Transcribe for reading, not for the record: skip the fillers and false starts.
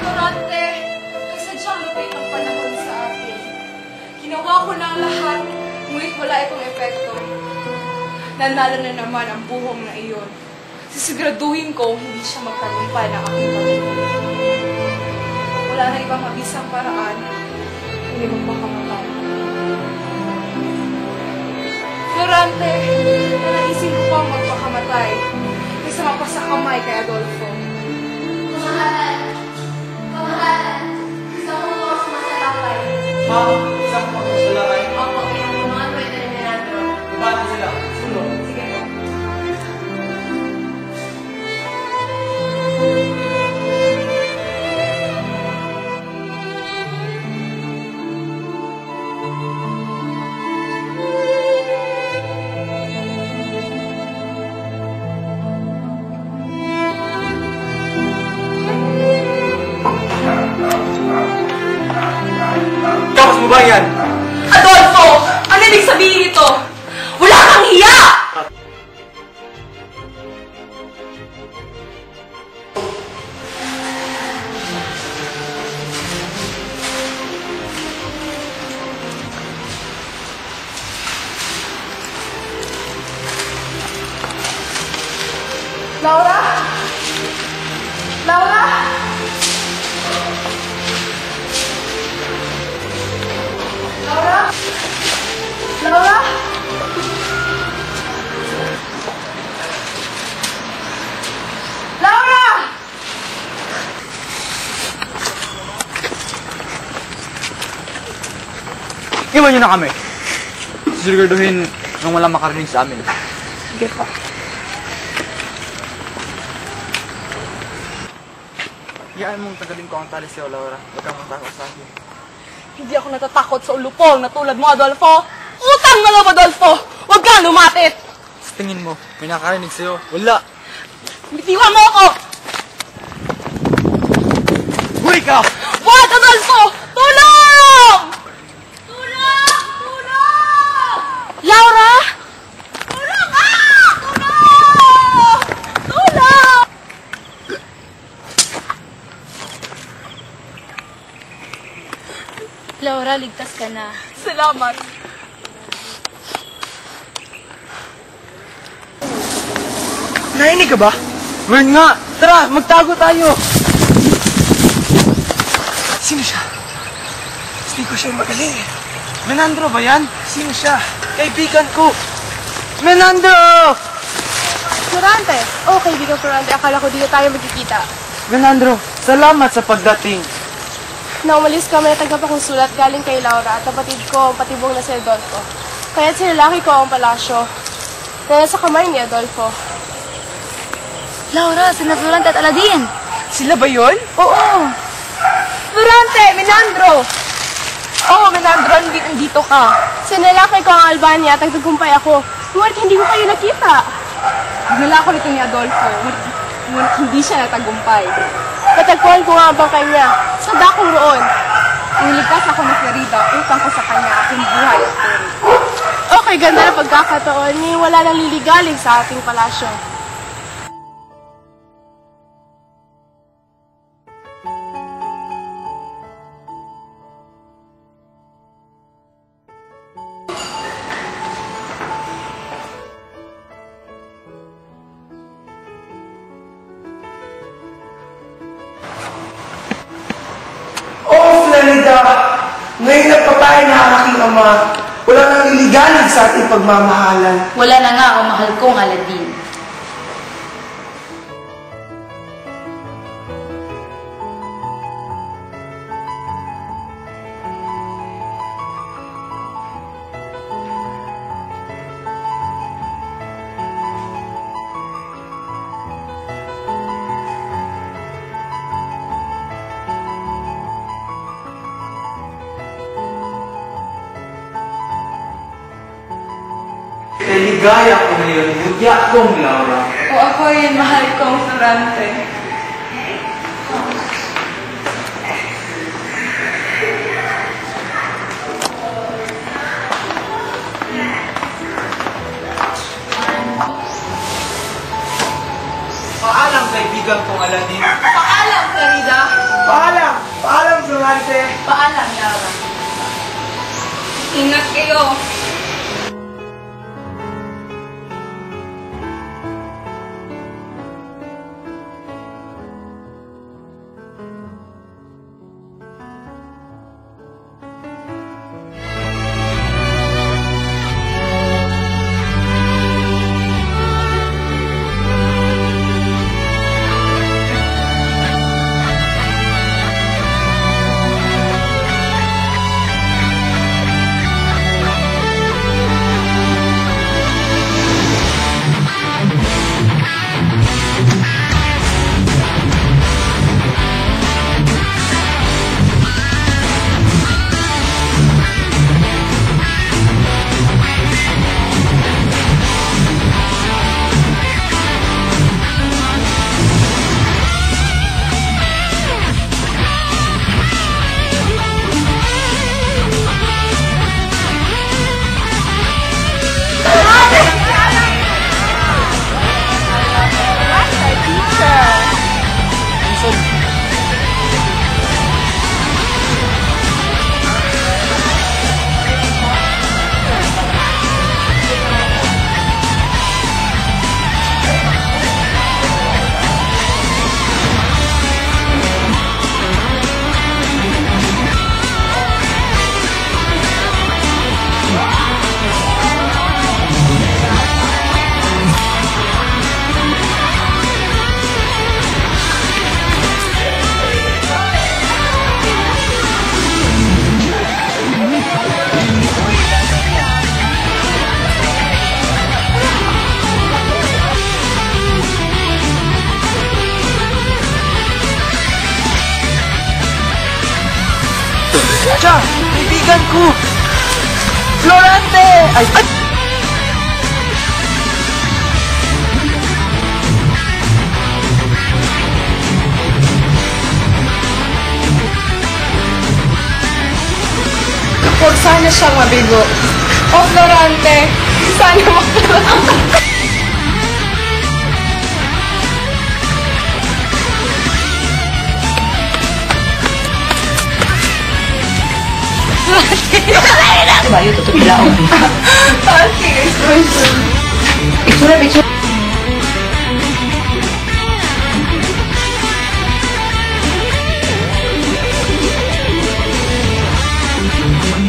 Ignorante, ay sadyang lupit ang panahon sa akin. Ginawa ko na ang lahat, ngunit wala itong epekto. Nanalo na naman ang buhong na iyon. Sisiguraduhin ko hindi siya magtagumpay ng aking pagkakas. Wala na ibang mabisang paraan, hindi magpakamatay. Ignorante, nanaisip ko pang magpakamatay kaysa mapasakamay kay Adolfo. Kamahalan! Kamahalan! Gusto ko po sa masalakay. Ma'am, isang pagkasalakay. Opo, mga pwede rin ni Nandro. Kumati sila. Sulo. Sige po. Tapos mo ba yan? Adolfo! Ano ibig sabihin nito? Wala kang hiya! Laura? Laura? Laura? Laura? Laura! Iwan nyo na kami. Siguraduhin nang walang makarinig sa amin. Sige pa. Iyaan mong tagalin ko ang tali sa'yo, Laura. Huwag kang matakot sa akin. Hindi ako natatakot sa ulupong na tulad mo, Adolfo. Utang na loob, Adolfo! Huwag kang lumapit! Sa tingin mo, may nakarinig sa'yo. Wala. Bitiwan mo ako! Huli ka! Wag, Adolfo! Tulong! Tulong! Tulong! Laura? Tulong! Ah! Tulong! Tulong! Laura, ligtas ka na. Salamat. Nainig ka ba? Meron nga! Tara, magtago tayo! Sino siya? Hindi ko siya magaling. Menandro ba yan? Sino siya? Kaibigan ko! Menandro! Florante. Oh, kaibigan Florante. Akala ko dito tayo magkikita. Menandro, salamat sa pagdating. Nang umalis kami, nagtanggap akong sulat galing kay Laura at kapatid ko ang patibong na si Adolfo. Kaya't sinalaki ko ang palasyo na nasa kamay ni Adolfo. Laura, sina Florante at Aladin. Sila ba yun? Oo! Florante! Menandro! Oo, Menandro, nandito ka. Sinalaki ko ang Albania at nagtagumpay ako. Ngunit hindi ko kayo nakita. Dinala ko nito ni Adolfo. Ngunit hindi siya natagumpay. Katagpuan ko nga ang bangkay niya sa dakong roon. Iniligtas ako ni Florida upang ko sa kanya aking buhay at puri. Okay, ganda na pagkakataon ni wala nang liligalig sa ating palasyo. Ngayon nagpapay na ang aking ama. Wala nang iligalig sa ating pagmamahalan. Wala na nga ang mahal kong Aladin. Ligaya ko ngayon, budya kong Laura. O ako yung mahal kong Florante. Paano Paalam! Paalam, Florante! Paalam, Yara. Ingat kayo. Siya! Kaibigan ko! Florante! Ay! Huwag sana siyang mabigo. Oh, Florante, sana makarang. Bayo, tutup ilaw. Okay, Itsura, itsura.